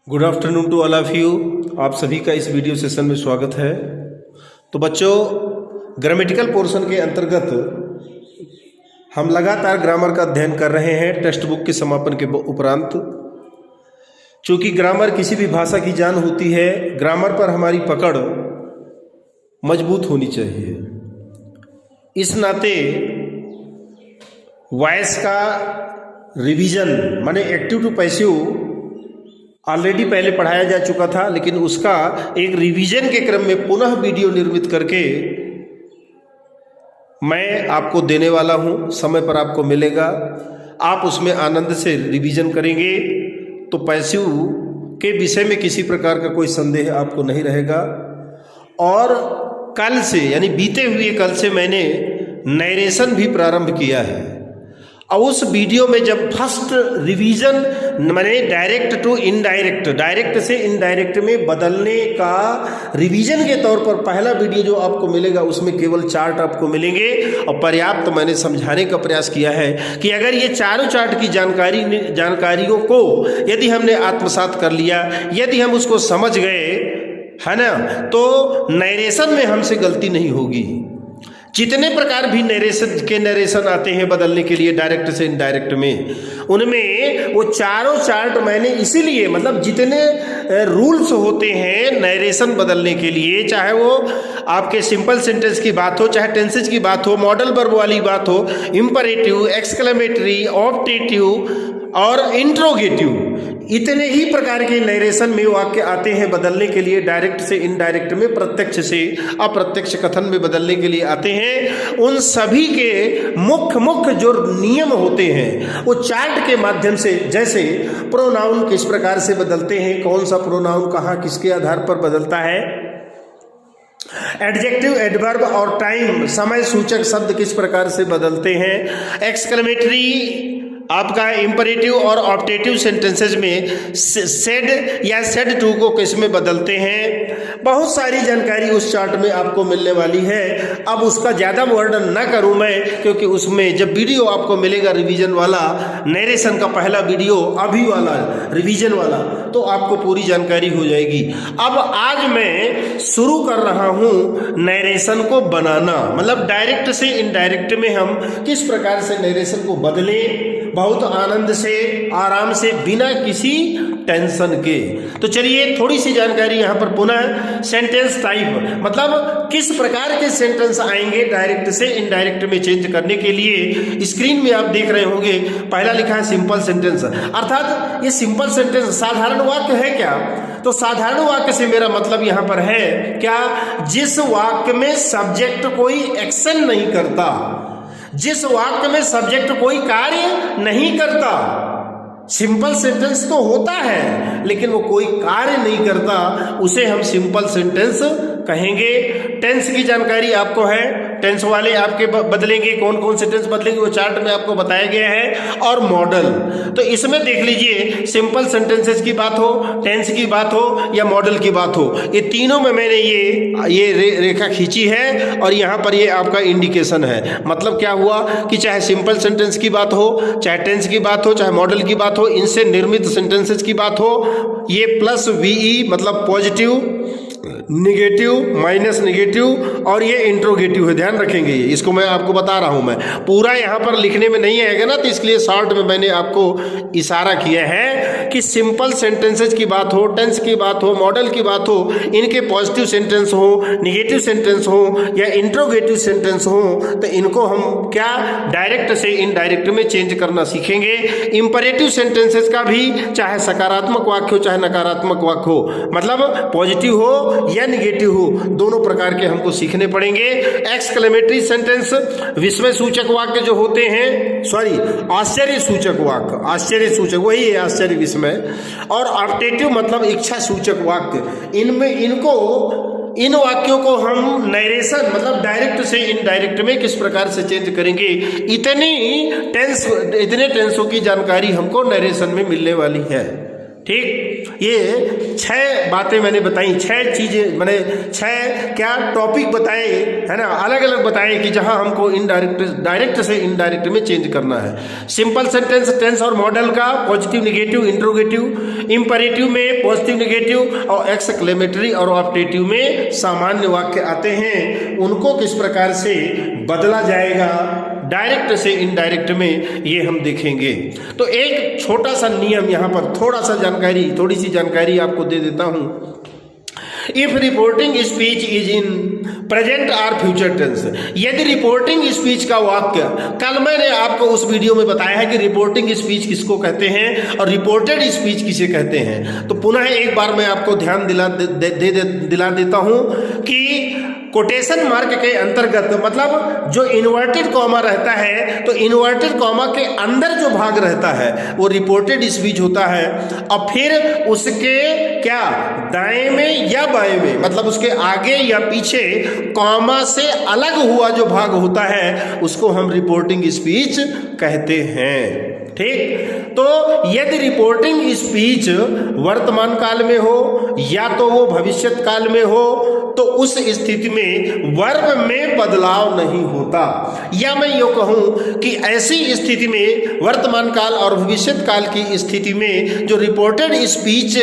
Good afternoon to all of you. आप सभी का इस वीडियो सेशन में स्वागत है। तो बच्चों, ग्रामेटिकल पोर्शन के अंतर्गत हम लगातार ग्रामर का अध्ययन कर रहे हैं टेक्स्ट बुक के समापन के उपरांत। चूँकि ग्रामर किसी भी भाषा की जान होती है, ग्रामर पर हमारी पकड़ मजबूत होनी चाहिए। इस नाते वॉइस का रिवीजन माने एक्टिव टू पैसिव ऑलरेडी पहले पढ़ाया जा चुका था, लेकिन उसका एक रिवीजन के क्रम में पुनः वीडियो निर्मित करके मैं आपको देने वाला हूं। समय पर आपको मिलेगा, आप उसमें आनंद से रिवीजन करेंगे तो पैसिव के विषय में किसी प्रकार का कोई संदेह आपको नहीं रहेगा। और कल से यानी बीते हुए कल से मैंने नरेशन भी प्रारंभ किया है। और उस वीडियो में जब फर्स्ट रिवीजन मैंने डायरेक्ट टू इनडायरेक्ट, डायरेक्ट से इनडायरेक्ट में बदलने का रिवीजन के तौर पर पहला वीडियो जो आपको मिलेगा उसमें केवल चार्ट आपको मिलेंगे और पर्याप्त मैंने समझाने का प्रयास किया है कि अगर ये चारों चार्ट की जानकारियों को यदि हमने आत्मसात कर लिया, यदि हम उसको समझ गए, है ना, तो नरेशन में हमसे गलती नहीं होगी। जितने प्रकार भी नरेशन आते हैं बदलने के लिए डायरेक्ट से इनडायरेक्ट में, उनमें वो चारों चार्ट मैंने इसीलिए मतलब जितने रूल्स होते हैं नरेशन बदलने के लिए, चाहे वो आपके सिंपल सेंटेंस की बात हो, चाहे टेंसेज की बात हो, मॉडल वर्ब वाली बात हो, इंपरेटिव, एक्सक्लेमेटरी, ऑप्टेटिव और इंट्रोगेटिव, इतने ही प्रकार के नरेशन में वाक्य आते हैं बदलने के लिए। डायरेक्ट से इनडायरेक्ट में, प्रत्यक्ष से अप्रत्यक्ष कथन में बदलने के लिए आते हैं। उन सभी के मुख्य जो नियम होते हैं वो चार्ट के माध्यम से, जैसे प्रोनाउन किस प्रकार से बदलते हैं, कौन सा प्रोनाउन कहाँ किसके आधार पर बदलता है, एडजेक्टिव, एडवर्ब और टाइम समय सूचक शब्द किस प्रकार से बदलते हैं, एक्सक्लेमेटरी आपका इंपरेटिव और ऑप्टेटिव सेंटेंसेज में सेड या सेड टू को किस में बदलते हैं, बहुत सारी जानकारी उस चार्ट में आपको मिलने वाली है। अब उसका ज़्यादा वर्णन ना करूं मैं, क्योंकि उसमें जब वीडियो आपको मिलेगा रिवीजन वाला, नरेशन का पहला वीडियो अभी वाला रिवीजन वाला, तो आपको पूरी जानकारी हो जाएगी। अब आज मैं शुरू कर रहा हूं नरेशन को बनाना, मतलब डायरेक्ट से इनडायरेक्ट में हम किस प्रकार से नरेशन को बदलें बहुत आनंद से, आराम से, बिना किसी टेंशन के। तो चलिए थोड़ी सी जानकारी यहाँ पर पुनः सेंटेंस टाइप, मतलब किस प्रकार के सेंटेंस आएंगे डायरेक्ट से इनडायरेक्ट में चेंज करने के लिए। स्क्रीन में आप देख रहे होंगे पहला लिखा है सिंपल सेंटेंस, अर्थात ये सिंपल सेंटेंस साधारण वाक्य है क्या? तो साधारण वाक्य से मेरा मतलब यहाँ पर है क्या, जिस वाक्य में सब्जेक्ट कोई एक्शन नहीं करता, जिस वाक्य में सब्जेक्ट कोई कार्य नहीं करता। सिंपल सेंटेंस तो होता है लेकिन वो कोई कार्य नहीं करता, उसे हम सिंपल सेंटेंस कहेंगे। टेंस की जानकारी आपको है, टेंस वाले आपके बदलेंगे, कौन कौन से टेंस बदलेंगे वो चार्ट में आपको बताया गया है। और मॉडल, तो इसमें देख लीजिए सिंपल सेंटेंसेस की बात हो, टेंस की बात हो या मॉडल की बात हो, ये तीनों में मैंने ये रेखा खींची है और यहाँ पर ये आपका इंडिकेशन है। मतलब क्या हुआ कि चाहे सिंपल सेंटेंस की बात हो, चाहे टेंस की बात हो, चाहे मॉडल की बात हो, इनसे निर्मित सेंटेंसेस की बात हो, ये प्लस वीई मतलब पॉजिटिव, निगेटिव, माइनस निगेटिव और ये इंट्रोगेटिव है, ध्यान रखेंगे। ये इसको मैं आपको बता रहा हूं, मैं पूरा यहाँ पर लिखने में नहीं आएगा ना, तो इसलिए शॉर्ट में मैंने आपको इशारा किया है कि सिंपल सेंटेंसेस की बात हो, टेंस की बात हो, मॉडल की बात हो, इनके पॉजिटिव सेंटेंस हो, निगेटिव सेंटेंस हो या इंट्रोगेटिव सेंटेंस हो, तो इनको हम क्या डायरेक्ट से इनडायरेक्ट में चेंज करना सीखेंगे। इंपरेटिव सेंटेंसेस का भी, चाहे सकारात्मक वाक्य हो चाहे नकारात्मक वाक्य हो, मतलब पॉजिटिव हो या निगेटिव हो, दोनों प्रकार के हमको सीखने पड़ेंगे। एक्सक्लेमेटरी सेंटेंस विस्मय सूचक वाक्य जो होते हैं, सॉरी आश्चर्य सूचक वाक्य, आश्चर्य सूचक वही है आश्चर्य विस्मय, और ऑप्टेटिव मतलब इच्छा सूचक वाक्य। इनमें इन वाक्यों को हम नरेशन मतलब डायरेक्ट से इनडायरेक्ट में किस प्रकार से चेंज करेंगे, इतने टेंसों की जानकारी हमको नरेशन में मिलने वाली है। ठीक, ये 6 बातें मैंने बताई, 6 चीजें मैंने 6 क्या टॉपिक बताए, है ना, अलग अलग बताए कि जहां हमको इनडायरेक्ट, डायरेक्ट से इनडायरेक्ट में चेंज करना है। सिंपल सेंटेंस, टेंस और मॉडल का पॉजिटिव नेगेटिव इंट्रोगेटिव, इंपरेटिव में पॉजिटिव नेगेटिव और एक्सक्लेमेटरी और ऑप्टेटिव में सामान्य वाक्य आते हैं, उनको किस प्रकार से बदला जाएगा डायरेक्ट से इनडायरेक्ट में, ये हम देखेंगे। तो एक छोटा सा नियम यहाँ पर, थोड़ी सी जानकारी आपको दे देता हूँ। If reporting speech is in present और फ्यूचर टेंस, यदि रिपोर्टिंग स्पीच का वाक्य, कल मैंने आपको उस वीडियो में बताया है कि रिपोर्टिंग स्पीच किसको कहते हैं और रिपोर्टेड स्पीच किसे कहते हैं, तो पुनः एक बार मैं आपको ध्यान दिला देता हूं कि कोटेशन मार्क के अंतर्गत, मतलब जो इन्वर्टेड कॉमा रहता है, तो इन्वर्टेड कॉमा के अंदर जो भाग रहता है वो रिपोर्टेड स्पीच होता है, और फिर उसके क्या दाएं में या बाएं में, मतलब उसके आगे या पीछे कॉमा से अलग हुआ जो भाग होता है उसको हम रिपोर्टिंग स्पीच कहते हैं। ठीक, तो यदि रिपोर्टिंग स्पीच वर्तमान काल में हो या तो वो भविष्य काल में हो, तो उस स्थिति में वर्ब में बदलाव नहीं होता, या मैं यूं कहूं कि ऐसी स्थिति में वर्तमान काल और भविष्य काल की स्थिति में जो रिपोर्टेड स्पीच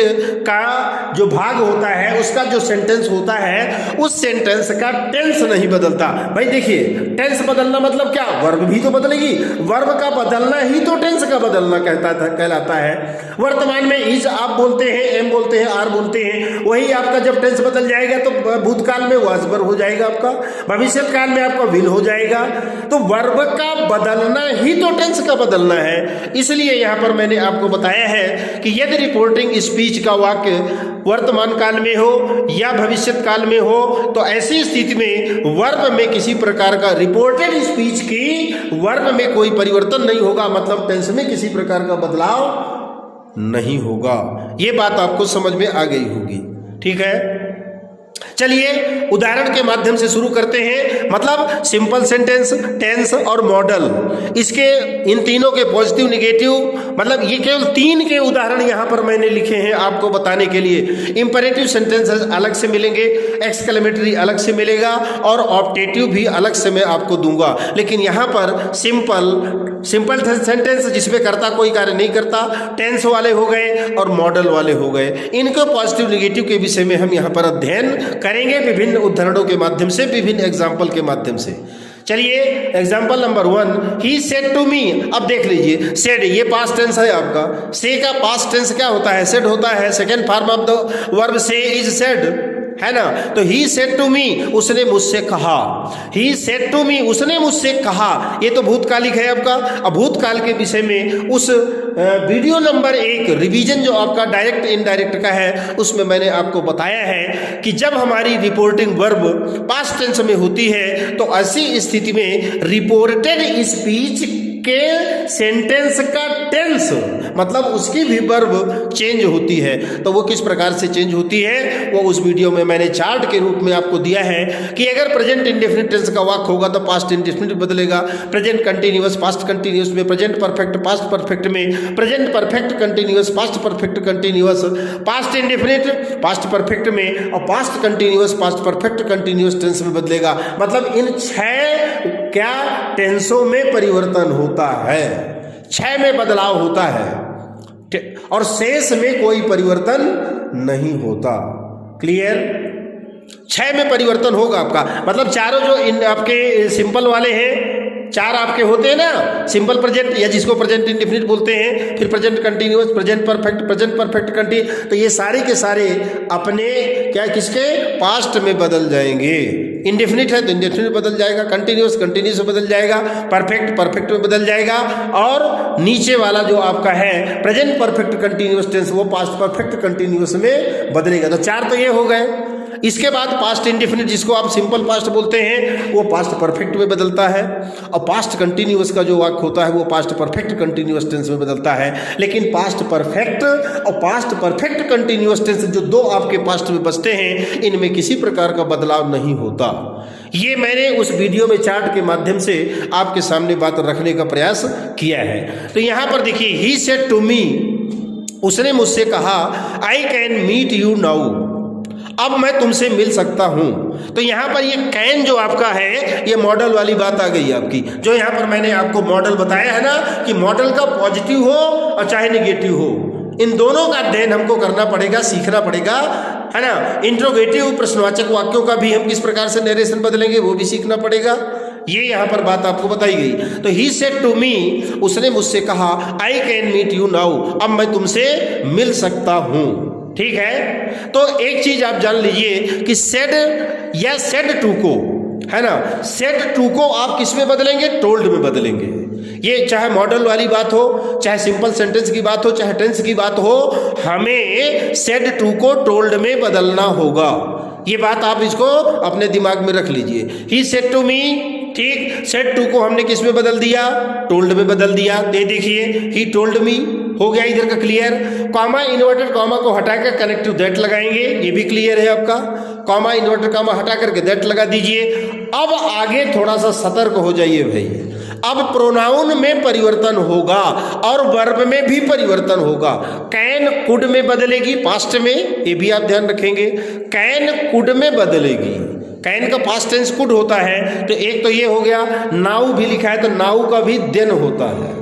का जो भाग होता है, उसका जो सेंटेंस होता है, उस सेंटेंस का टेंस नहीं बदलता। भाई देखिए, टेंस बदलना मतलब क्या, वर्ब भी तो बदलेगी, वर्ब का बदलना ही तो टेंस का बदलना कहलाता है। वर्तमान में इज आप बोलते हैं, एम बोलते हैं, आर बोलते हैं, वही आपका जब टेंस बदल जाएगा तो भूतकाल में वाज वर्ब हो जाएगा आपका, भविष्य काल में आपका विल हो जाएगा। तो वर्ब का बदलना ही तो टेंस का बदलना है। इसलिए यहां पर मैंने आपको बताया है कि यदि रिपोर्टिंग स्पीच का वाक्य वर्तमान काल में हो या भविष्य काल में हो, तो ऐसी स्थिति में वर्ब में किसी प्रकार का, रिपोर्टेड स्पीच की वर्ब में कोई परिवर्तन नहीं होगा, मतलब टेंस में किसी प्रकार का बदलाव नहीं होगा। ये बात आपको समझ में आ गई होगी। ठीक है, चलिए उदाहरण के माध्यम से शुरू करते हैं। मतलब सिंपल सेंटेंस, टेंस और मॉडल, इसके इन तीनों के पॉजिटिव नेगेटिव, मतलब ये केवल 3 के उदाहरण यहाँ पर मैंने लिखे हैं आपको बताने के लिए। इंपरेटिव सेंटेंसेस अलग से मिलेंगे, एक्सक्लेमेटरी अलग से मिलेगा और ऑप्टेटिव भी अलग से मैं आपको दूंगा। लेकिन यहाँ पर सिंपल सेंटेंस जिसमें कर्ता कोई कार्य नहीं करता, टेंस वाले हो गए और मॉडल वाले हो गए, इनको पॉजिटिव नेगेटिव के विषय में हम यहाँ पर अध्ययन करेंगे विभिन्न उदाहरणों के माध्यम से, विभिन्न एग्जाम्पल के माध्यम से। चलिए example number 1, he said to me. अब देख लीजिए, सेड ये पास्ट टेंस है आपका, से का पास्ट टेंस क्या होता है, सेड होता है। Second form of the verb से इज सेड, है ना। तो ही सेड टू मी, उसने मुझसे कहा। ही सेड टू मी, उसने मुझसे कहा, ये तो भूतकालिक है आपका। अब भूतकाल के विषय में उस वीडियो नंबर 1 रिवीजन जो आपका डायरेक्ट इनडायरेक्ट का है, उसमें मैंने आपको बताया है कि जब हमारी रिपोर्टिंग वर्ब पास्ट टेंस में होती है, तो ऐसी स्थिति में रिपोर्टेड स्पीच के सेंटेंस का टेंस, मतलब उसकी भी वर्ब चेंज होती है। तो वो किस प्रकार से चेंज होती है, वो उस वीडियो में मैंने चार्ट के रूप में आपको दिया है कि अगर प्रेजेंट इंडेफिनिट टेंस का वाक्य होगा तो पास्ट इंडेफिनिट बदलेगा, प्रेजेंट कंटिन्यूअस पास्ट कंटिन्यूअस में, प्रेजेंट परफेक्ट पास्ट परफेक्ट में, present perfect continuous past perfect continuous, past indefinite past perfect में, और past continuous past perfect continuous tense में बदलेगा। मतलब इन 6 क्या टेंसों में परिवर्तन होता है, 6 में बदलाव होता है और शेष में कोई परिवर्तन नहीं होता। क्लियर? 6 में परिवर्तन होगा आपका, मतलब चारों जो आपके सिंपल वाले हैं, 4 आपके होते हैं ना, सिंपल प्रेजेंट या जिसको प्रेजेंट इंडेफिनिट बोलते हैं, फिर present continuous, present perfect continue, तो ये सारे के सारे अपने क्या किसके पास्ट में बदल जाएंगे। इंडेफिनिट है तो इंडेफिनिट बदल जाएगा, कंटिन्यूअस में बदल जाएगा, परफेक्ट में बदल जाएगा, और नीचे वाला जो आपका है प्रेजेंट परफेक्ट कंटिन्यूअस टेंस, वो पास्ट परफेक्ट कंटिन्यूअस में बदलेगा। तो 4 तो ये हो गए। इसके बाद पास्ट इंडेफिनिट जिसको आप सिंपल पास्ट बोलते हैं, वो पास्ट परफेक्ट में बदलता है, और पास्ट कंटिन्यूअस का जो वाक्य होता है वो पास्ट परफेक्ट कंटिन्यूअस टेंस में बदलता है। लेकिन पास्ट परफेक्ट और पास्ट परफेक्ट कंटिन्यूअस टेंस जो 2 आपके पास्ट में बचते हैं, इनमें किसी प्रकार का बदलाव नहीं होता। ये मैंने उस वीडियो में चार्ट के माध्यम से आपके सामने बात रखने का प्रयास किया है। तो यहाँ पर देखिए, ही सेड टू मी, उसने मुझसे कहा I can meet you now, अब मैं तुमसे मिल सकता हूं। तो यहां पर ये कैन जो आपका है ये मॉडल वाली बात आ गई आपकी, जो यहां पर मैंने आपको मॉडल बताया है ना कि मॉडल का पॉजिटिव हो और चाहे निगेटिव हो, इन दोनों का अध्ययन हमको करना पड़ेगा, सीखना पड़ेगा, है ना। इंट्रोगेटिव प्रश्नवाचक वाक्यों का भी हम किस प्रकार से नरेशन बदलेंगे वो भी सीखना पड़ेगा। ये यहाँ पर बात आपको बताई गई। तो ही सेड टू मी, उसने मुझसे कहा I can meet you now, अब मैं तुमसे मिल सकता हूं। ठीक है, तो एक चीज आप जान लीजिए कि सेड या सेड टू को, है ना, सेड टू को आप किस में बदलेंगे? टोल्ड में बदलेंगे। ये चाहे मॉडल वाली बात हो, चाहे सिंपल सेंटेंस की बात हो, चाहे टेंस की बात हो, हमें सेड टू को टोल्ड में बदलना होगा। ये बात आप इसको अपने दिमाग में रख लीजिए। ही सेड टू मी, ठीक, सेड टू को हमने किस में बदल दिया? टोल्ड में बदल दिया। ये देखिए ही टोल्ड मी हो गया इधर का क्लियर। कॉमा इन्वर्टेड कॉमा को हटाकर कनेक्टिव दैट लगाएंगे, ये भी क्लियर है आपका। कॉमा इन्वर्टेड कॉमा हटा करके दैट लगा दीजिए। अब आगे थोड़ा सा सतर्क हो जाइए भाई, अब प्रोनाउन में परिवर्तन होगा और वर्ब में भी परिवर्तन होगा। कैन कुड में बदलेगी पास्ट में, ये भी आप ध्यान रखेंगे। कैन कुड में बदलेगी, कैन का पास्ट टेंस कुड होता है, तो एक तो ये हो गया। नाउ भी लिखा है तो नाउ का भी देन होता है।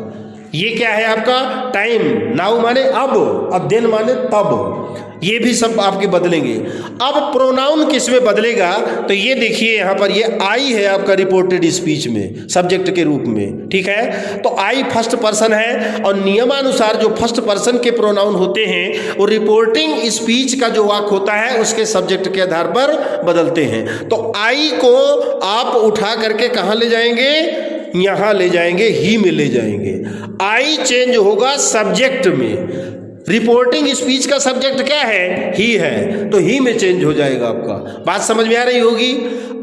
ये क्या है आपका? टाइम। नाउ माने अब देन माने तब। ये भी सब आपके बदलेंगे। अब प्रोनाउन किस में बदलेगा? तो ये देखिए यहाँ पर ये आई है आपका रिपोर्टेड स्पीच में सब्जेक्ट के रूप में। ठीक है, तो आई फर्स्ट पर्सन है और नियमानुसार जो फर्स्ट पर्सन के प्रोनाउन होते हैं वो रिपोर्टिंग स्पीच का जो वाक्य होता है उसके सब्जेक्ट के आधार पर बदलते हैं। तो आई को आप उठा करके कहाँ ले जाएंगे? यहां ले जाएंगे, ही में ले जाएंगे। आई चेंज होगा सब्जेक्ट में। रिपोर्टिंग स्पीच का सब्जेक्ट क्या है? ही है, तो ही में चेंज हो जाएगा आपका। बात समझ में आ रही होगी।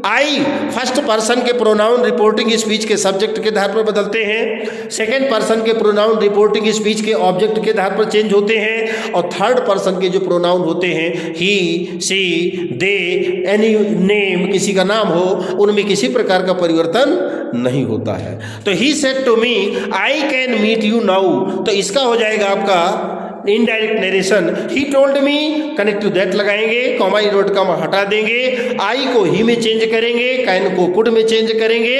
आई फर्स्ट पर्सन के प्रोनाउन रिपोर्टिंग स्पीच के सब्जेक्ट के आधार पर बदलते हैं। सेकंड पर्सन के प्रोनाउन रिपोर्टिंग स्पीच के ऑब्जेक्ट के आधार पर चेंज होते हैं। और थर्ड पर्सन के जो प्रोनाउन होते हैं ही, सी, दे, एनी नेम, किसी का नाम हो, उनमें किसी प्रकार का परिवर्तन नहीं होता है। तो he said to me I can meet you now, तो इसका हो जाएगा आपका indirect narration. He told me, connect to that लगाएंगे, कॉमा इन्वर्ट कॉमा हटा देंगे, आई को ही में चेंज करेंगे, कैन को कुड में चेंज करेंगे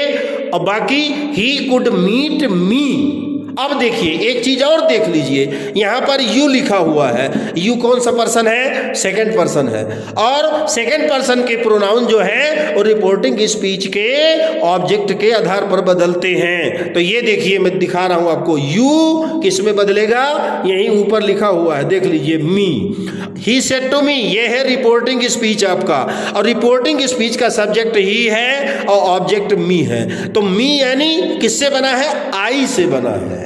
और बाकी ही कुड मीट मी। अब देखिए एक चीज और देख लीजिए, यहां पर यू लिखा हुआ है। यू कौन सा पर्सन है? सेकंड पर्सन है। और सेकंड पर्सन के प्रोनाउन जो है वो रिपोर्टिंग स्पीच के ऑब्जेक्ट के आधार पर बदलते हैं। तो ये देखिए मैं दिखा रहा हूं आपको, यू किस में बदलेगा? यही ऊपर लिखा हुआ है, देख लीजिए, मी। ही सेड टू मी, ये है रिपोर्टिंग स्पीच आपका, और रिपोर्टिंग स्पीच का सब्जेक्ट ही है और ऑब्जेक्ट मी है। तो मी यानी किससे बना है? आई से बना है।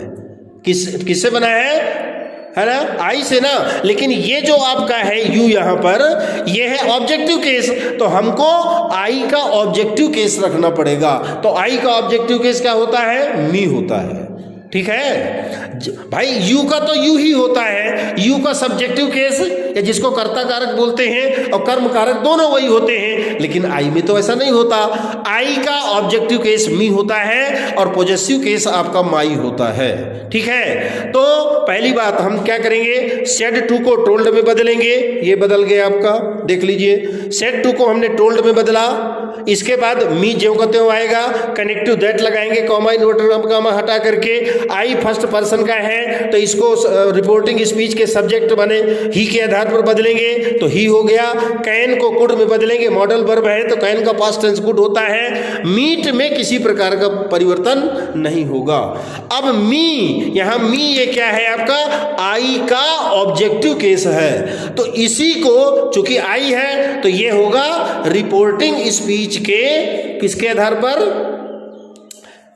किससे बना है ना? आई से ना। लेकिन ये जो आपका है यू यहाँ पर, ये है ऑब्जेक्टिव केस, तो हमको आई का ऑब्जेक्टिव केस रखना पड़ेगा। तो आई का ऑब्जेक्टिव केस क्या होता है? मी होता है। ठीक है भाई, यू का तो यू ही होता है। यू का सब्जेक्टिव केस या जिसको कर्ता कारक बोलते हैं और कर्म कारक दोनों वही होते हैं, लेकिन आई में तो ऐसा नहीं होता। आई का ऑब्जेक्टिव केस मी होता है और पॉजेसिव केस आपका माई होता है। ठीक है, तो पहली बात हम क्या करेंगे? सेड टू को टोल्ड में बदलेंगे। ये बदल गया आपका, देख लीजिए। सेड टू को हमने टोल्ड में बदला। इसके बाद मी ज्यों का त्यों आएगा, कनेक्टिव दैट लगाएंगे, कॉमा इन्वर्टेड कॉमा हटा करके। आई फर्स्ट पर्सन का है तो इसको रिपोर्टिंग स्पीच के सब्जेक्ट बने ही के आधार पर बदलेंगे, तो ही हो गया। कैन को कुड में बदलेंगे, मॉडल वर्ब है तो कैन का पास्ट टेंस कुड होता है। मीट में किसी प्रकार का परिवर्तन नहीं होगा। अब मी, यहां मी ये क्या है आपका? आई का ऑब्जेक्टिव केस है। तो इसी को चूंकि आई है तो ये होगा रिपोर्टिंग स्पीच के किसके आधार पर?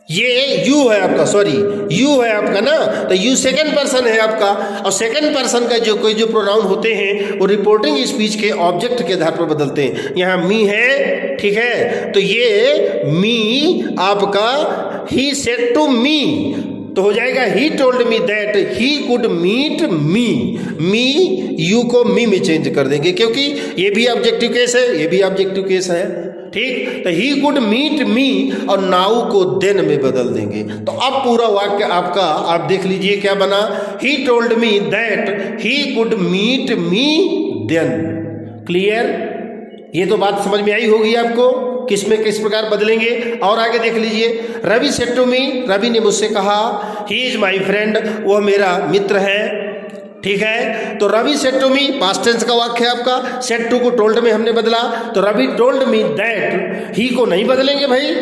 ये यू है आपका, सॉरी यू है आपका ना, तो यू सेकंड पर्सन है आपका। और सेकंड पर्सन का जो कोई जो प्रोनाउन होते हैं वो रिपोर्टिंग स्पीच के ऑब्जेक्ट के आधार पर बदलते हैं। यहाँ मी है, ठीक है, तो ये मी आपका ही सेड टू मी, तो हो जाएगा he told me that he could meet me. Me you को मी में चेंज कर देंगे क्योंकि ये भी ऑब्जेक्टिव केस है, ये भी ऑब्जेक्टिव केस है। ठीक। तो ही कुड मीट मी और नाउ को देन में बदल देंगे। तो अब पूरा वाक्य आपका आप देख लीजिए क्या बना। He told me that he could meet me then. Clear? ये तो बात समझ में आई होगी आपको किस में किस प्रकार बदलेंगे। और आगे देख लीजिए, Ravi said to me, Ravi ने मुझसे कहा, ही इज माई फ्रेंड, वह मेरा मित्र है। ठीक है, तो Ravi said to me past tense का वाक्य है आपका। सेड टू को टोल्ड में हमने बदला, तो रवि टोल्ड मी दैट। ही को नहीं बदलेंगे भाई,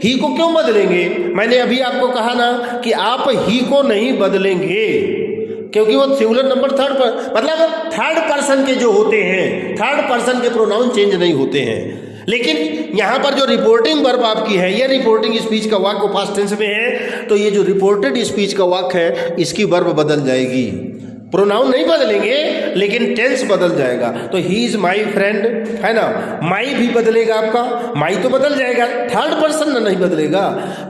ही को क्यों बदलेंगे? मैंने अभी आपको कहा ना कि आप ही को नहीं बदलेंगे क्योंकि वो सिंगुलर नंबर थर्ड पर मतलब थर्ड पर्सन के जो होते हैं, थर्ड पर्सन के प्रोनाउन चेंज नहीं होते हैं। लेकिन यहाँ पर जो रिपोर्टिंग वर्ब आपकी है, ये रिपोर्टिंग स्पीच का वाक्य पास्ट टेंस में है, तो ये जो रिपोर्टेड स्पीच का वाक्य है इसकी वर्ब बदल जाएगी। प्रोनाउन नहीं बदलेंगे लेकिन टेंस बदल जाएगा। तो ही इज माई फ्रेंड है ना, माई भी बदलेगा आपका, माई तो बदल जाएगा, थर्ड पर्सन नहीं बदलेगा।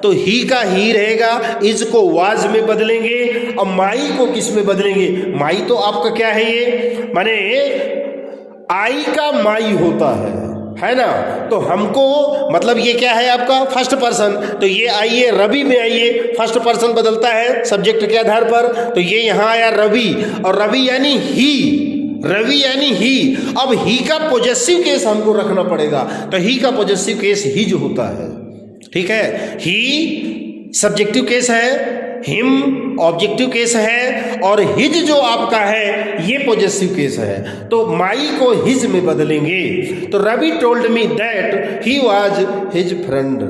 तो ही का ही रहेगा, इज को वाज में बदलेंगे और माई को किस में बदलेंगे? माई तो आपका क्या है, ये माने आई का माई होता है ना। तो हमको मतलब ये क्या है आपका फर्स्ट पर्सन, तो ये आइए रवि में आइए, फर्स्ट पर्सन बदलता है सब्जेक्ट के आधार पर। तो ये यहाँ आया रवि, और रवि यानी ही, रवि यानी ही। अब ही का पॉजेसिव केस हमको रखना पड़ेगा, तो ही का पॉजेसिव केस ही जो होता है। ठीक है, ही सब्जेक्टिव केस है, हिम ऑब्जेक्टिव केस है, और हिज जो आपका है ये पॉजेसिव केस है। तो माई को हिज में बदलेंगे। तो Ravi told me that he was his friend.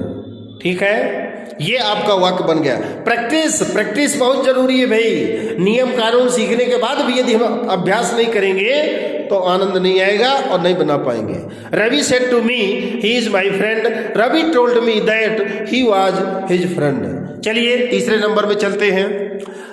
ठीक है, ये आपका वाक्य बन गया। प्रैक्टिस, प्रैक्टिस बहुत जरूरी है भाई। नियम कानून सीखने के बाद भी यदि हम अभ्यास नहीं करेंगे तो आनंद नहीं आएगा और नहीं बना पाएंगे। Ravi said to me he is my friend, Ravi told me that he was his friend. चलिए तीसरे नंबर में चलते हैं।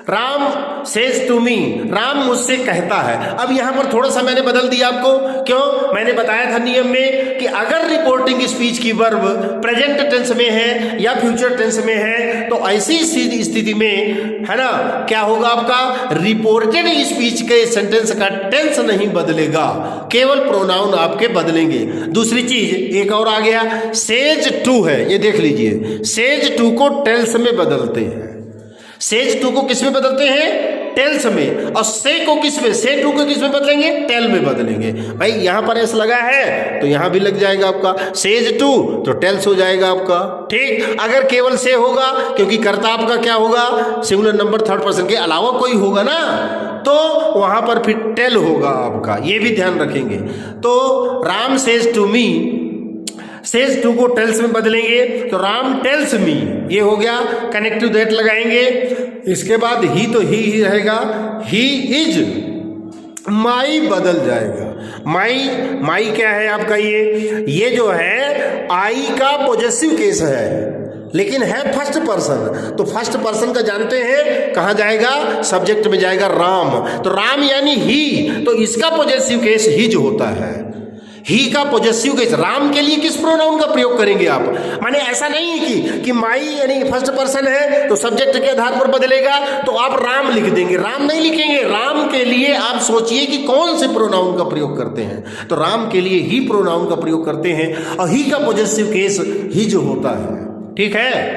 Ram says to me, Ram मुझसे कहता है। अब यहां पर थोड़ा सा मैंने बदल दिया आपको, क्यों? मैंने बताया था नियम में कि अगर रिपोर्टिंग स्पीच की वर्ब प्रेजेंट टेंस में है या फ्यूचर टेंस में है तो ऐसी स्थिति में है ना क्या होगा आपका, रिपोर्टेड स्पीच के सेंटेंस का टेंस नहीं बदलेगा, केवल प्रोनाउन आपके बदलेंगे। दूसरी चीज एक और आ गया, सेज टू है, ये देख लीजिए, सेज टू को टेल्स में बदलते हैं। सेज टू को किस में बदलते हैं? टेल्स में। और से को किस में, से टू को किस में बदलेंगे? टेल में बदलेंगे। भाई यहां पर एस लगा है तो यहां भी लग जाएगा आपका, सेज टू तो टेल्स हो जाएगा आपका। ठीक, अगर केवल से होगा क्योंकि कर्ता आपका क्या होगा, सिंगुलर नंबर थर्ड पर्सन के अलावा कोई होगा ना, तो वहां पर फिर टेल होगा आपका, ये भी ध्यान रखेंगे। तो Ram says to me, says to को टेल्स में बदलेंगे तो राम टेल्स मी, ये हो गया, कनेक्टिव दैट लगाएंगे। इसके बाद ही तो ही रहेगा, ही इज माई बदल जाएगा। माई, माई क्या है आपका, ये जो है आई का पॉजेसिव केस है लेकिन है फर्स्ट पर्सन। तो फर्स्ट पर्सन का जानते हैं कहां जाएगा, सब्जेक्ट में जाएगा राम। तो राम यानी ही, तो इसका पॉजेसिव केस ही जो होता है, ही का पॉजेसिव केस। राम के लिए किस प्रोनाउन का प्रयोग करेंगे आप? माने ऐसा नहीं है कि माई यानी फर्स्ट पर्सन है तो सब्जेक्ट के आधार पर बदलेगा तो आप राम लिख देंगे, राम नहीं लिखेंगे। राम के लिए आप सोचिए कि कौन से प्रोनाउन का प्रयोग करते हैं, तो राम के लिए ही प्रोनाउन का प्रयोग करते हैं और ही का पॉजेसिव केस ही जो होता है। ठीक है,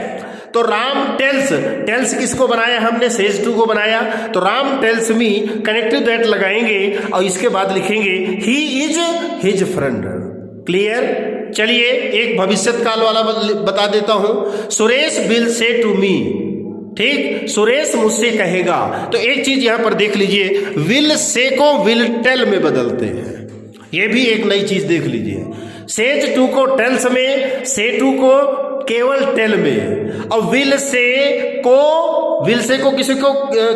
तो राम टेल्स, टेल्स किसको बनाया हमने, सेज टू को बनाया। तो Ram tells me, connective that लगाएंगे और इसके बाद लिखेंगे he is his friend. Clear? चलिए एक भविष्यत काल वाला बता देता हूं, Suresh will say to me. ठीक, सुरेश मुझसे कहेगा। तो एक चीज यहां पर देख लीजिए, विल से को विल टेल में बदलते हैं, ये भी एक नई चीज देख लीजिए। सेज टू को टेल्स में, से टू को केवल टेल में, और विल से को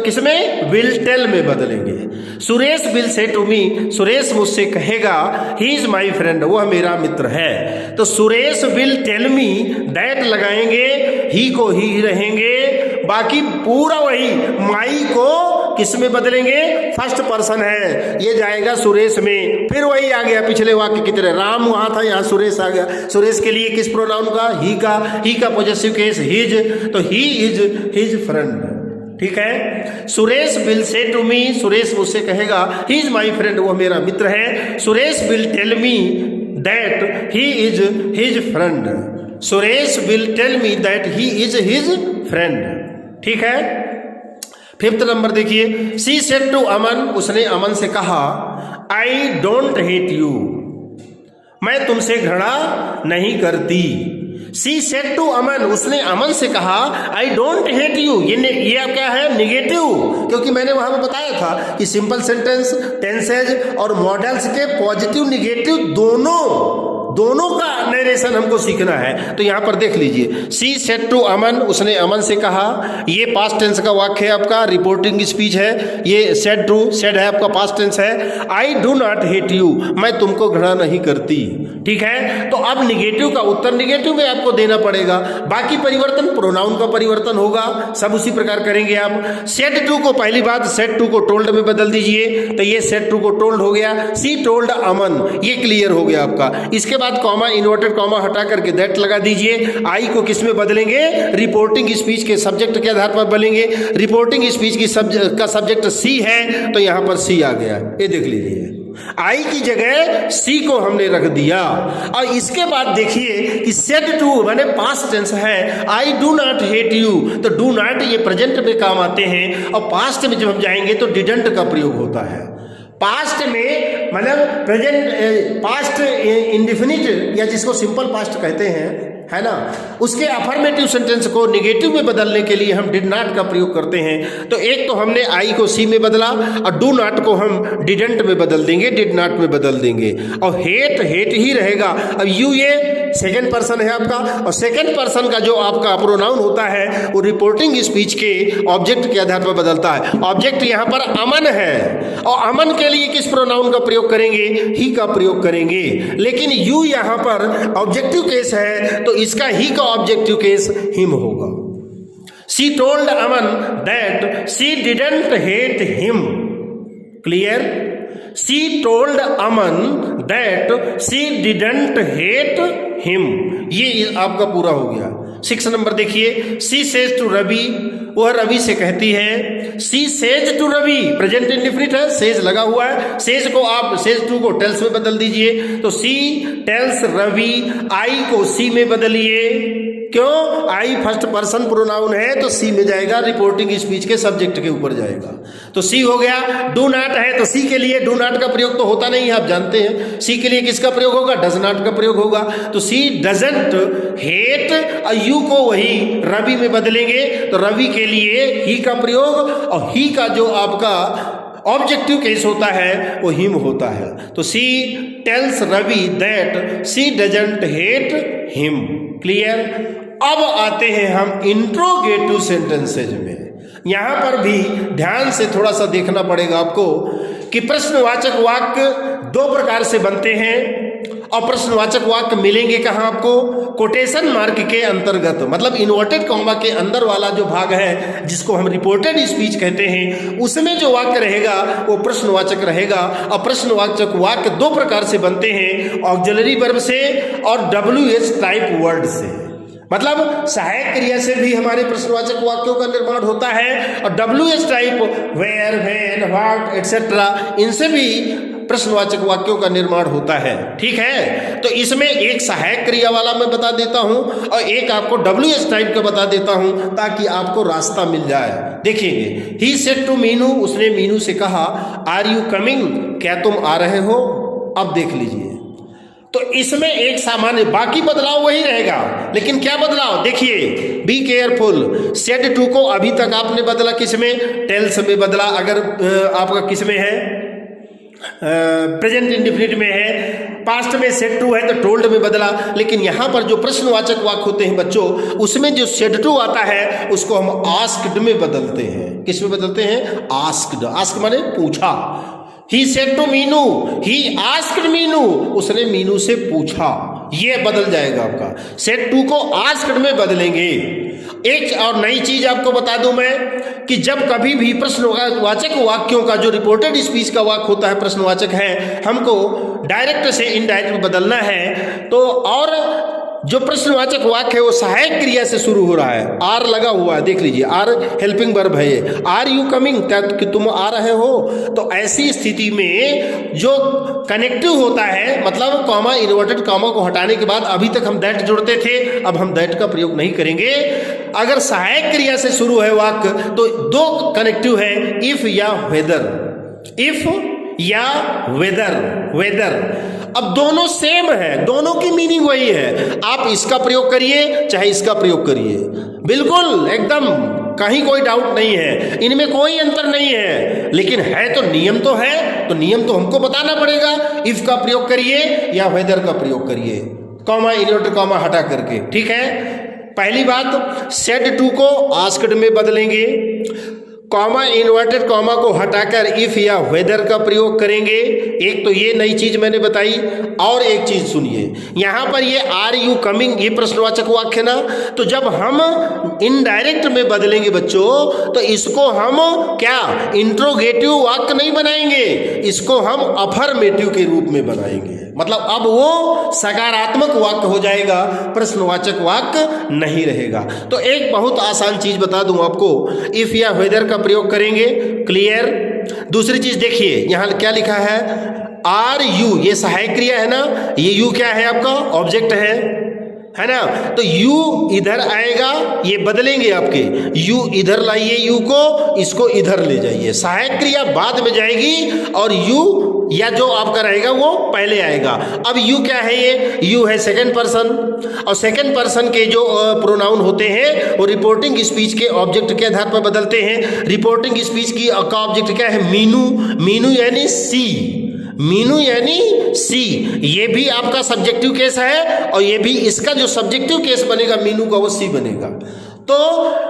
किस में, विल टेल में बदलेंगे। Suresh will say to me, Suresh मुझसे कहेगा, ही इज माई फ्रेंड, वह मेरा मित्र है। तो Suresh will tell me, that लगाएंगे, ही को ही रहेंगे, बाकी पूरा वही, माई को किस में बदलेंगे, फर्स्ट पर्सन है, ये जाएगा सुरेश में। फिर वही आ गया पिछले वाक्य की तरह, राम वहां था यहाँ सुरेश आ गया। सुरेश के लिए किस प्रोनाउन का, ही का पॉजेसिव केस हिज, तो ही इज हिज फ्रेंड। ठीक है, Suresh will say to me, Suresh मुझसे कहेगा, ही इज माई फ्रेंड, वह मेरा मित्र है। Suresh will tell me that he is his friend. Suresh will tell me that he is his friend. ठीक है। 5th नंबर देखिए, शी सेड टू अमन, उसने अमन से कहा, आई डोंट हेट यू, मैं तुमसे घृणा नहीं करती। शी सेड टू अमन, उसने अमन से कहा, आई डोंट हेट यू। ये क्या है? निगेटिव, क्योंकि मैंने वहां पर बताया था कि सिंपल सेंटेंस, टेंसेज और मॉडल्स के पॉजिटिव निगेटिव दोनों का नरेशन हमको सीखना है। तो यहां पर देख लीजिए, शी सेड टू अमन, उसने अमन से कहा, ये पास्ट टेंस का वाक्य है आपका, रिपोर्टिंग स्पीच है। ये सेड टू, सेड है आपका पास्ट टेंस है। I do not hate you, मैं तुमको घृणा नहीं करती। ठीक है। तो अब निगेटिव का उत्तर निगेटिव में आपको देना पड़ेगा। बाकी परिवर्तन प्रोनाउन का परिवर्तन होगा, सब उसी प्रकार करेंगे आप। सेड टू को पहली बात सेड टू को टोल्ड में बदल दीजिए, तो ये सेड टू को टोल्ड हो गया। सी टोल्ड अमन, ये क्लियर हो गया आपका। इसके बाद कॉमा, इन्वर्टेड कॉमा हटा करके दैट लगा दीजिए। आई को किस में बदलेंगे? रिपोर्टिंग स्पीच के सब्जेक्ट के आधार पर बदलेंगे। रिपोर्टिंग स्पीच की का सब्जेक्ट सी है, तो यहां पर सी आ गया। ये देख लीजिए, आई की जगह सी को हमने रख दिया। और इसके बाद देखिए कि सेड टू माने पास्ट टेंस है, I do not hate you, तो डू नॉट ये प्रेजेंट में काम आते हैं, और पास्ट में जब हम जाएंगे तो डिडंट का प्रयोग होता है। पास्ट में मतलब प्रेजेंट, पास्ट इंडेफिनिट या जिसको सिंपल पास्ट कहते हैं, है ना, उसके अफर्मेटिव सेंटेंस को निगेटिव में बदलने के लिए हम डिड नॉट का प्रयोग करते हैं। तो एक तो हमने आई को सी में बदला, और डू नॉट को हम डिडंट में बदल देंगे, डिड नॉट में बदल देंगे। और हेट हेट ही रहेगा। अब यू ये सेकंड पर्सन है आपका, और सेकंड पर्सन का जो आपका प्रोनाउन होता है वो रिपोर्टिंग स्पीच के ऑब्जेक्ट के आधार पर बदलता है। ऑब्जेक्ट यहाँ पर अमन है, और अमन के लिए किस प्रोनाउन का प्रयोग करेंगे? ही का प्रयोग करेंगे। लेकिन यू यहाँ पर ऑब्जेक्टिव केस है, तो इसका ही का ऑब्जेक्टिव केस हिम होगा। She told Aman that she didn't hate him. Clear? She told Aman that she didn't hate him. ये आपका पूरा हो गया। 6 नंबर देखिए, शी सेज टू रवि, वह रवि से कहती है। She says to Ravi, present indefinite है, सेज लगा हुआ है। सेज को आप सेज टू को टेल्स में बदल दीजिए, तो शी टेल्स रवि। आई को सी में बदलिए, क्यों? आई फर्स्ट पर्सन प्रोनाउन है, तो सी में जाएगा, रिपोर्टिंग स्पीच के सब्जेक्ट के ऊपर जाएगा, तो सी हो गया। डू नॉट है, तो सी के लिए डू नॉट का प्रयोग तो होता नहीं है, आप जानते हैं। सी के लिए किसका प्रयोग होगा? डज नॉट का प्रयोग होगा। तो सी डजंट हेट, यू को वही रवि में बदलेंगे, तो रवि के लिए ही का प्रयोग, और ही का जो आपका ऑब्जेक्टिव केस होता है वो हिम होता है। तो she tells Ravi that she doesn't hate him. Clear? अब आते हैं हम इंट्रोगेटिव सेंटेंसेज में। यहां पर भी ध्यान से थोड़ा सा देखना पड़ेगा आपको कि प्रश्नवाचक वाक्य 2 प्रकार से बनते हैं, और प्रश्नवाचक वाक्य मिलेंगे कहां आपको? कोटेशन मार्क के अंतर्गत, मतलब इन्वर्टेड कॉमा के अंदर वाला जो भाग है जिसको हम रिपोर्टेड स्पीच कहते हैं, उसमें जो वाक्य रहेगा वो प्रश्नवाचक रहेगा। और प्रश्नवाचक वाक्य 2 प्रकार से बनते हैं, ऑक्सिलरी वर्ब से और WH टाइप वर्ड से। मतलब सहायक क्रिया से भी हमारे प्रश्नवाचक वाक्यों का निर्माण होता है, और WH type where, when, what etcetera, इनसे भी प्रश्नवाचक वाक्यों का निर्माण होता है। ठीक है? तो इसमें एक सहायक क्रिया वाला मैं बता देता हूं, और एक आपको WH टाइप का बता देता हूं, ताकि आपको रास्ता मिल जाए। देखिएगा, ही सेड टू मीनू, उसने मीनू से कहा, आर यू कमिंग, क्या तुम आ रहे हो? अब देख लीजिए, तो इसमें एक सामान्य, बाकी बदलाव वही रहेगा, लेकिन क्या बदलाव? देखिए, बी केयरफुल। सेड टू को अभी तक आपने बदला किस में? टेल्स में बदला। अगर आपका किस में है? प्रेजेंट इंडेफिनिट में है। पास्ट में सेड टू है तो टोल्ड में बदला। लेकिन यहां पर जो प्रश्नवाचक वाक्य होते हैं बच्चों, उसमें जो सेड टू आता है उसको हम आस्क्ड में बदलते हैं। किस में बदलते हैं? आस्क्ड। आस्क माने पूछा। He said to Meenu, he asked Meenu, उसने मीनू से पूछा। ये बदल जाएगा आपका। सेड टू को आस्क्ड में बदलेंगे। एक और नई चीज आपको बता दूं मैं कि जब कभी भी प्रश्नवाचक वाक्यों का जो रिपोर्टेड स्पीच का वाक्य होता है, प्रश्नवाचक है, हमको डायरेक्ट से इनडायरेक्ट में बदलना है, तो और जो प्रश्नवाचक वाक्य है वो सहायक क्रिया से शुरू हो रहा है, आर लगा हुआ है, देख लीजिए आर हेल्पिंग वर्ब है ये, आर यू कमिंग, क्या कि तुम आ रहे हो। तो ऐसी स्थिति में जो कनेक्टिव होता है, मतलब कॉमा इन्वर्टेड कॉमा को हटाने के बाद अभी तक हम दैट जोड़ते थे, अब हम दैट का प्रयोग नहीं करेंगे। अगर सहायक क्रिया से शुरू है वाक्य तो दो कनेक्टिव है, इफ या वेदर, इफ या वेदर, वेदर। अब दोनों सेम है, दोनों की मीनिंग वही है, आप इसका प्रयोग करिए चाहे इसका प्रयोग करिए, बिल्कुल एकदम कहीं कोई डाउट नहीं है, इनमें कोई अंतर नहीं है। लेकिन है तो नियम तो है, तो नियम तो हमको बताना पड़ेगा, इफ का प्रयोग करिए या वेदर का प्रयोग करिए, कॉमा इन्वर्टेड कॉमा हटा करके, ठीक है। पहली बात, सेड टू को आस्क्ड में बदलेंगे, कॉमा इन्वर्टेड कॉमा को हटाकर इफ या वेदर का प्रयोग करेंगे। एक तो ये नई चीज मैंने बताई, और एक चीज सुनिए, यहां पर ये आर यू कमिंग ये प्रश्नवाचक वाक्य ना, तो जब हम इनडायरेक्ट में बदलेंगे बच्चों तो इसको हम क्या इंट्रोगेटिव वाक्य नहीं बनाएंगे, इसको हम अफर्मेटिव के रूप में बनाएंगे, मतलब अब वो सकारात्मक वाक्य हो जाएगा, प्रश्नवाचक वाक्य नहीं रहेगा। तो एक बहुत आसान चीज बता दूं आपको, इफ या वेदर का प्रयोग करेंगे, क्लियर। दूसरी चीज देखिए यहां क्या लिखा है, आर यू, ये सहायक क्रिया है ना, ये यू क्या है आपका ऑब्जेक्ट है ना, तो यू इधर आएगा, ये बदलेंगे आपके, यू इधर लाइए, यू को इसको इधर ले जाइए, सहायक क्रिया बाद में जाएगी और यू या जो आपका रहेगा वो पहले आएगा। अब यू क्या है, ये यू है सेकंड पर्सन, और सेकंड पर्सन के जो प्रोनाउन होते हैं वो रिपोर्टिंग स्पीच के ऑब्जेक्ट के आधार पर बदलते हैं। रिपोर्टिंग स्पीच की का ऑब्जेक्ट क्या है, मीनू, मीनू यानी सी, मीनू यानी सी, ये भी आपका सब्जेक्टिव केस है, और ये भी इसका जो सब्जेक्टिव केस बनेगा मीनू का वो सी बनेगा। तो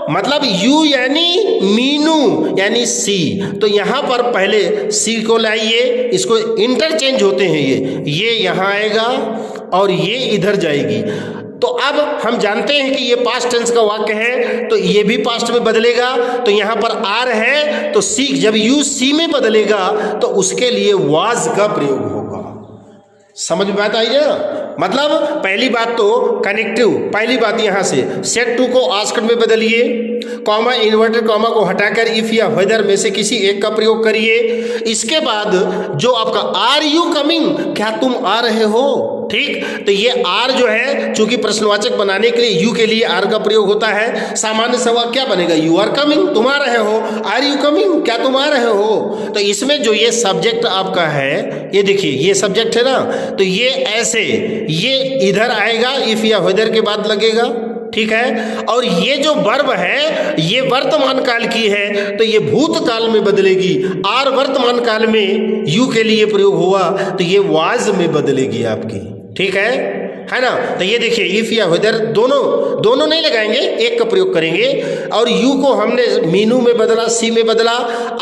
मतलब यू यानी मीनू यानी सी, तो यहां पर पहले सी को लाइए, इसको इंटरचेंज होते हैं, ये यहां आएगा और ये इधर जाएगी। तो अब हम जानते हैं कि ये पास्ट टेंस का वाक्य है, तो ये भी पास्ट में बदलेगा, तो यहां पर आर है तो सी, जब यू सी में बदलेगा तो उसके लिए वाज का प्रयोग होगा। समझ में बात आई ना, मतलब पहली बात तो कनेक्टिव, पहली बात यहां से सेट टू को आस्क्ड में बदलिए, कॉमा इन्वर्टेड कॉमा को हटाकर इफ या वेदर में से किसी एक का प्रयोग करिए। इसके बाद जो आपका आर यू कमिंग, क्या तुम आ रहे हो, ठीक, तो ये आर जो है चूंकि प्रश्नवाचक बनाने के लिए यू के लिए आर का प्रयोग होता है, सामान्य सवाल क्या बनेगा, यू आर कमिंग, तुम आ रहे हो, आर यू कमिंग, क्या तुम आ रहे हो। तो इसमें जो ये सब्जेक्ट आपका है, ये देखिए ये सब्जेक्ट है ना, तो ये ऐसे ये इधर आएगा, इफ या वेदर के बाद लगेगा, ठीक है। और ये जो वर्ब है ये वर्तमान काल की है, तो ये भूतकाल में बदलेगी, आर वर्तमान काल में यू के लिए प्रयोग हुआ तो ये वाज में बदलेगी आपकी, ठीक है ना। तो ये देखिए इफ या वेदर दोनों नहीं लगाएंगे, एक का प्रयोग करेंगे, और यू को हमने मीनू में बदला, सी में बदला,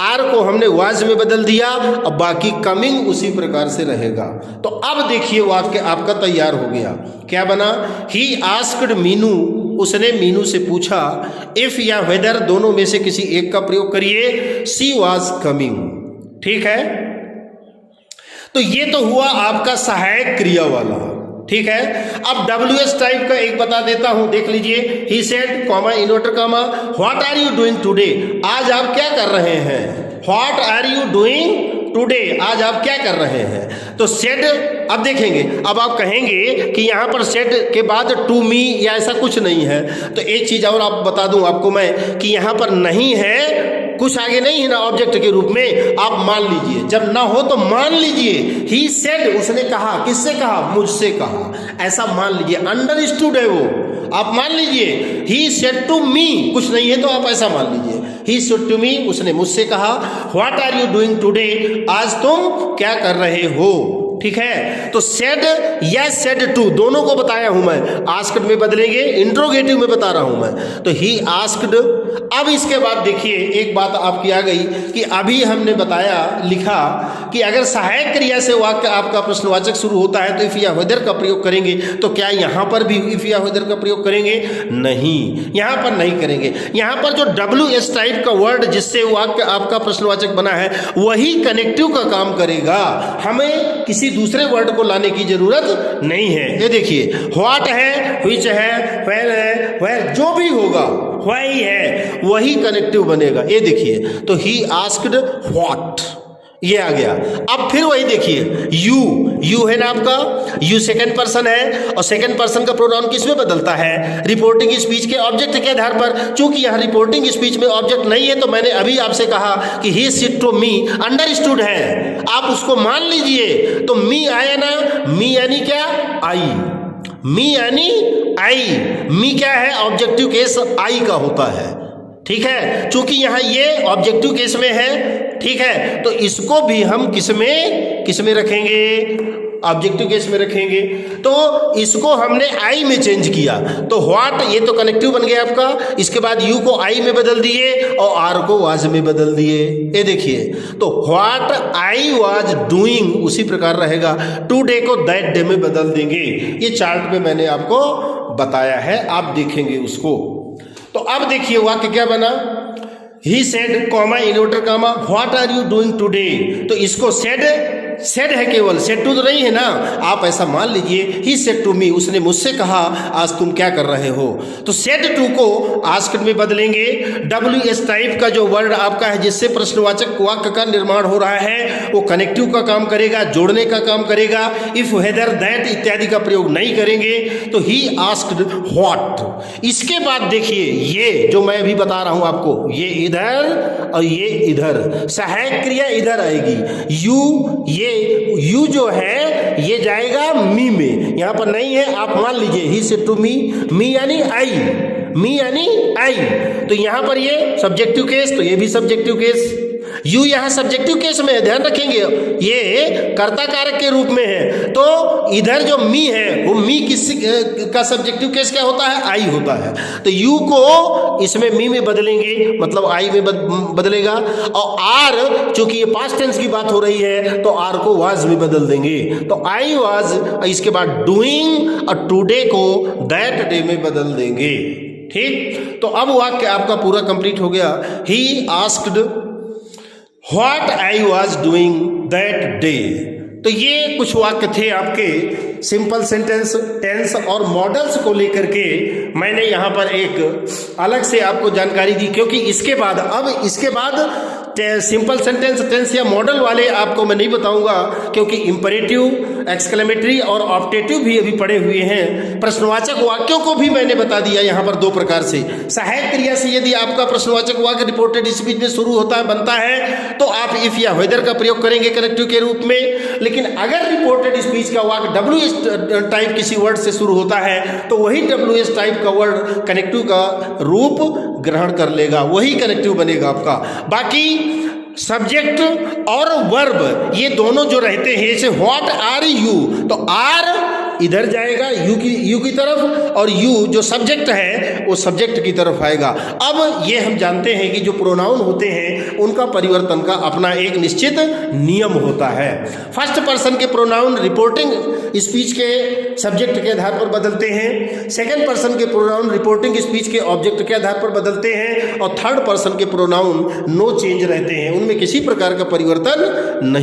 आर को हमने वाज में बदल दिया, अब बाकी कमिंग उसी प्रकार से रहेगा। तो अब देखिए वाक्य आपका तैयार हो गया, क्या बना, ही आस्क्ड मीनू, उसने मीनू से पूछा, इफ या वेदर दोनों में से किसी एक का प्रयोग करिए, सी वाज कमिंग, ठीक है। तो ये तो हुआ आपका सहायक क्रिया वाला, ठीक है। अब WH टाइप का एक बता देता हूं, देख लीजिए, he said comma inverter comma, what are you doing today, आज आप क्या कर रहे हैं, what are you doing today, आज आप क्या कर रहे हैं। तो सेड, अब देखेंगे, अब आप कहेंगे कि यहाँ पर सेड के बाद टू मी या ऐसा कुछ नहीं है, तो एक चीज और आप बता दूं आपको मैं कि यहाँ पर नहीं है, कुछ आगे नहीं है ना ऑब्जेक्ट के रूप में, आप मान लीजिए, जब ना हो तो मान लीजिए, ही सेड उसने कहा, किससे कहा, मुझसे कहा, ऐसा मान लीजिए, अंडरस्टूड है वो, आप मान लीजिए, ही सेड टू मी, कुछ नहीं है तो आप ऐसा मान लीजिए, ही सेड टू मी, उसने मुझसे कहा, what are you doing today, आज तुम क्या कर रहे हो, ठीक है। तो सेड या सेड टू दोनों को बताया हूं मैं, आस्क्ड में बदलेंगे, इंट्रोगेटिव में बता रहा हूं मैं, तो ही आस्क्ड। अब इसके बाद देखिए एक बात आपकी आ गई कि अभी हमने बताया, लिखा कि अगर सहायक क्रिया से वाक्य आपका प्रश्नवाचक शुरू होता है तो इफ या वेदर का प्रयोग करेंगे, तो क्या यहां पर भी इफ या वेदर का प्रयोग करेंगे, नहीं, यहां पर नहीं करेंगे। यहां पर जो WH टाइप का वर्ड जिससे वाक्य आपका प्रश्नवाचक बना है वही कनेक्टिव का काम करेगा, हमें किसी दूसरे वर्ड को लाने की जरूरत नहीं है। ये देखिए व्हाट है, व्हिच है, व्हेन है, वेयर, जो भी होगा वही है, वही कनेक्टिव बनेगा। ये देखिए तो ही आस्क्ड व्हाट, ये आ गया। अब फिर वही देखिए यू है ना आपका, यू सेकंड पर्सन है और सेकंड पर्सन का प्रोनाउन किस में बदलता है, रिपोर्टिंग स्पीच के ऑब्जेक्ट के आधार पर। चूंकि यहाँ रिपोर्टिंग स्पीच में ऑब्जेक्ट नहीं है तो मैंने अभी आपसे कहा कि ही सिट टू मी अंडरस्टूड है, आप उसको मान लीजिए। तो मी आया ना, मी यानी क्या, आई, मी यानी आई, मी क्या है, ऑब्जेक्टिव केस आई का होता है, ठीक है। चूंकि यहाँ ये ऑब्जेक्टिव केस में है, ठीक है, तो इसको भी हम किस में रखेंगे, ऑब्जेक्टिव केस में रखेंगे। तो इसको हमने आई में चेंज किया, तो व्हाट ये तो कनेक्टिव बन गया आपका। इसके बाद यू को आई में बदल दिए और आर को वाज में बदल दिए। ये देखिए तो व्हाट आई वाज डूइंग उसी प्रकार रहेगा, टुडे को दैट डे में बदल देंगे। ये चार्ट में मैंने आपको बताया है, आप देखेंगे उसको। तो अब देखिए वाक्य क्या बना, he said comma inverter comma what are you doing today. तो इसको सेड है, केवल सेड टू तो नहीं है ना, आप ऐसा मान लीजिए ही सेड टू मी, उसने मुझसे कहा आज तुम क्या कर रहे हो। तो सेड टू को आस्क्ड में बदलेंगे। WS टाइप का जो वर्ड आपका है जिससे प्रश्नवाचक वाक्य का निर्माण हो रहा है वो कनेक्टिव का काम करेगा, जोड़ने का काम करेगा। इफ वेदर दैट इत्यादि का प्रयोग नहीं करेंगे। तो ही आस्क्ड व्हाट। इसके बाद देखिए ये जो मैं अभी बता रहा हूं आपको, ये इधर और ये इधर, सहायक क्रिया इधर आएगी। यू जो है ये जाएगा मी में, यहां पर नहीं है, आप मान लीजिए ही सेड टू मी यानी आई, मी यानी आई। तो यहां पर ये सब्जेक्टिव केस, तो ये भी सब्जेक्टिव केस। यू यहां सब्जेक्टिव केस में है, ध्यान रखेंगे, ये कर्ता कारक के रूप में है। तो इधर जो मी है वो मी किस का सब्जेक्टिव केस क्या होता है, आई होता है। तो यू को इसमें मी में बदलेंगे, मतलब आई में बदलेगा। और आर चूंकि ये पास्ट टेंस की बात हो रही है तो आर को वाज में बदल देंगे। तो आई वाज, इसके बाद डूइंग और टुडे को दैट डे में बदल देंगे, ठीक। तो अब वाक्य आपका पूरा कंप्लीट हो गया। He asked what I was doing that day. तो ये कुछ वाक्य थे आपके सिंपल सेंटेंस, टेंस और मॉडल्स को लेकर के मैंने यहाँ पर एक अलग से आपको जानकारी दी, क्योंकि इसके बाद सिंपल सेंटेंस, टेंस या मॉडल वाले आपको मैं नहीं बताऊंगा, क्योंकि इंपरेटिव, एक्सक्लेमेटरी और ऑप्टेटिव भी अभी पड़े हुए हैं। प्रश्नवाचक वाक्यों को भी मैंने बता दिया यहाँ पर दो प्रकार से। सहायक क्रिया से यदि आपका प्रश्नवाचक वाक्य रिपोर्टेड स्पीच में शुरू होता है, बनता है, तो आप इफ या वेदर का प्रयोग करेंगे कनेक्टिव के रूप में। लेकिन अगर रिपोर्टेड स्पीच का वाक्य WS टाइप किसी वर्ड से शुरू होता है तो वही WS टाइप का वर्ड कनेक्टिव का रूप ग्रहण कर लेगा, वही कनेक्टिव बनेगा आपका। बाकी सब्जेक्ट और वर्ब ये दोनों जो रहते हैं, जैसे व्हाट आर यू, तो आर इधर जाएगा यू की तरफ, और यू जो सब्जेक्ट है वो सब्जेक्ट की तरफ आएगा। अब ये हम जानते हैं कि जो प्रोनाउन होते हैं उनका परिवर्तन का अपना एक निश्चित नियम होता है। फर्स्ट पर्सन के प्रोनाउन रिपोर्टिंग स्पीच के सब्जेक्ट के आधार पर बदलते हैं, सेकंड पर्सन के प्रोनाउन रिपोर्टिंग स्पीच के ऑब्जेक्ट के आधार पर बदलते हैं, और थर्ड पर्सन के प्रोनाउन नो चेंज रहते हैं, उनमें किसी प्रकार का परिवर्तन नहीं